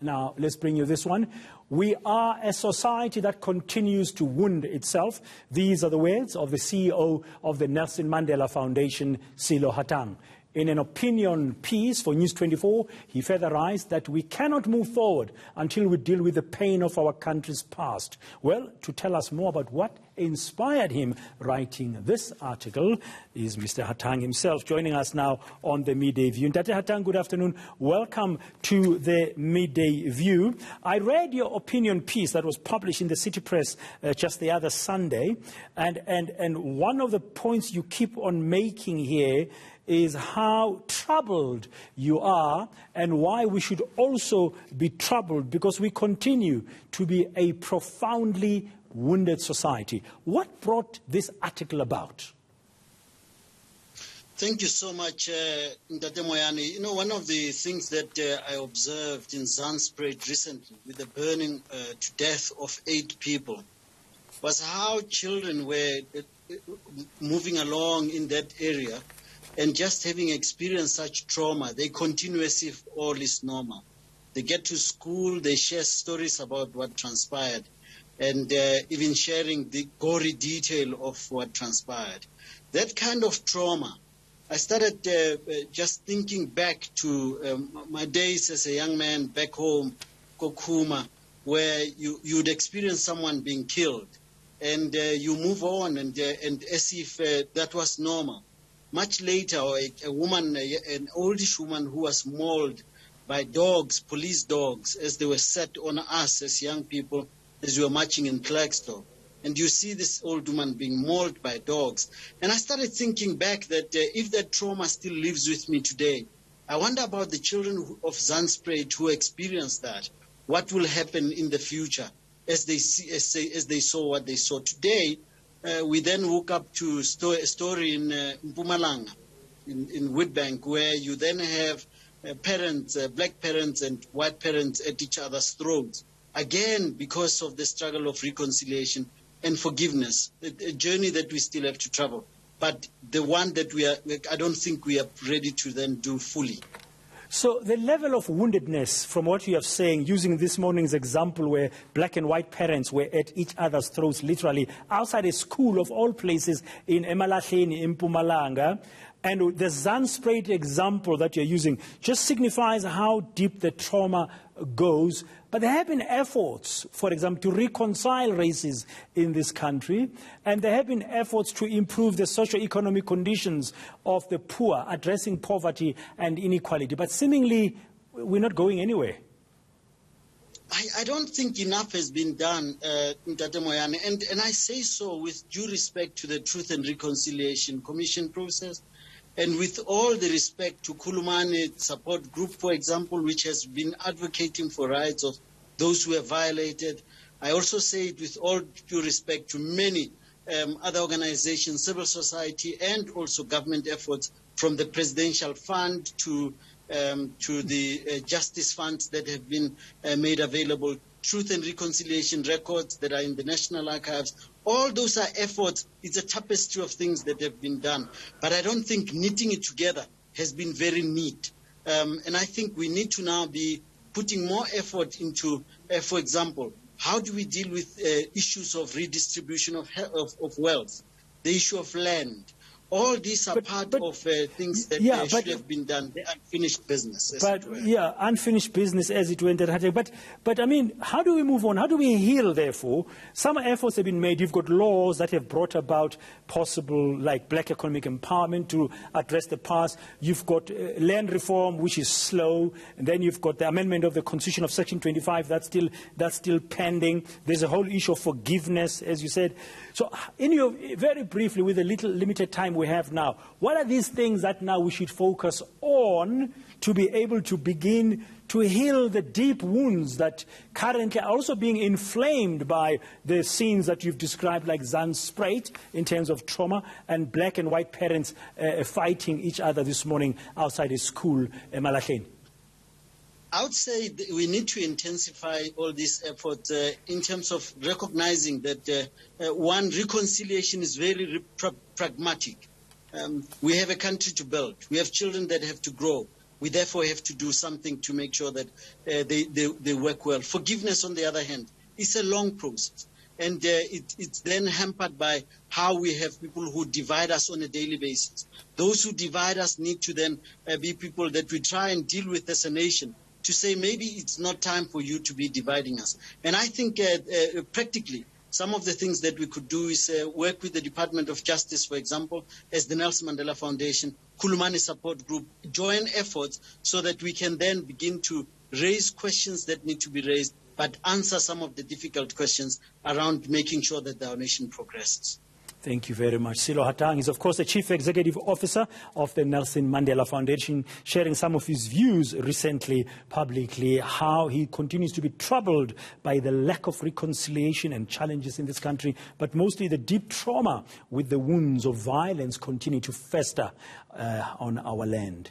Now, let's bring you this one. We are a society that continues to wound itself. These are the words of the CEO of the Nelson Mandela Foundation, Sello Hatang. In an opinion piece for News 24, he furtherized that we cannot move forward until we deal with the pain of our country's past. Well, to tell us more about what inspired him writing this article is Mr. Hatang himself, joining us now on the Midday View. Ntate Hatang, good afternoon. Welcome to the Midday View. I read your opinion piece that was published in the City Press just the other Sunday, and one of the points you keep on making here is how troubled you are and why we should also be troubled, because we continue to be a profoundly wounded society. What brought this article about? Thank you so much, Ntate Moyane. You know, one of the things that I observed in Zandspruit recently with the burning to death of 8 people was how children were moving along in that area and just having experienced such trauma. They continue as if all is normal. They get to school, they share stories about what transpired, and even sharing the gory detail of what transpired. That kind of trauma, I started just thinking back to my days as a young man back home, Kokuma, where you'd experience someone being killed, and you move on, and as if that was normal. Much later, a woman, an oldish woman who was mauled by dogs, police dogs, as they were set on us as young people as we were marching in Klerksdorp. And you see this old woman being mauled by dogs. And I started thinking back that if that trauma still lives with me today, I wonder about the children of Zandspruit who experienced that. What will happen in the future as they saw what they saw today? We then woke up to a story in Mpumalanga, in Witbank, where you then have parents, black parents and white parents at each other's throats. Again, because of the struggle of reconciliation and forgiveness, a journey that we still have to travel, but the one that I don't think we are ready to then do fully. So the level of woundedness, from what you are saying, using this morning's example where black and white parents were at each other's throats, literally, outside a school of all places in Emalahleni, in Mpumalanga, and the Zandspruit example that you're using just signifies how deep the trauma goes. But there have been efforts, for example, to reconcile races in this country, and there have been efforts to improve the socio-economic conditions of the poor, addressing poverty and inequality. But seemingly, we're not going anywhere. I don't think enough has been done, Ntate Moyane, and I say so with due respect to the Truth and Reconciliation Commission process, and with all the respect to Kulumane Support Group, for example, which has been advocating for rights of those who have violated. I also say it with all due respect to many other organizations, civil society, and also government efforts, from the Presidential Fund to the Justice Funds that have been made available, Truth and Reconciliation records that are in the National Archives. All those are efforts. It's a tapestry of things that have been done. But I don't think knitting it together has been very neat. And I think we need to now be putting more effort into, for example, how do we deal with issues of redistribution of wealth, the issue of land. All these are part of things that should have been done, the unfinished business. Unfinished business, as it went. But I mean, how do we move on? How do we heal, therefore? Some efforts have been made. You've got laws that have brought about possible, like black economic empowerment to address the past. You've got land reform, which is slow. And then you've got the amendment of the Constitution of Section 25. That's still pending. There's a whole issue of forgiveness, as you said. So very briefly, with the little limited time we have now, what are these things that now we should focus on to be able to begin to heal the deep wounds that currently are also being inflamed by the scenes that you've described, like Zandspruit, in terms of trauma, and black and white parents fighting each other this morning outside a school in Emalahleni? I would say we need to intensify all these efforts in terms of recognizing that, one, reconciliation is very pragmatic. We have a country to build. We have children that have to grow. We therefore have to do something to make sure that they work well. Forgiveness, on the other hand, is a long process. And it's then hampered by how we have people who divide us on a daily basis. Those who divide us need to then be people that we try and deal with as a nation, to say maybe it's not time for you to be dividing us. And I think practically, some of the things that we could do is work with the Department of Justice, for example, as the Nelson Mandela Foundation, Khulumani Support Group, join efforts so that we can then begin to raise questions that need to be raised, but answer some of the difficult questions around making sure that our nation progresses. Thank you very much. Sello Hatang is, of course, the Chief Executive Officer of the Nelson Mandela Foundation, sharing some of his views recently publicly, how he continues to be troubled by the lack of reconciliation and challenges in this country, but mostly the deep trauma with the wounds of violence continue to fester on our land.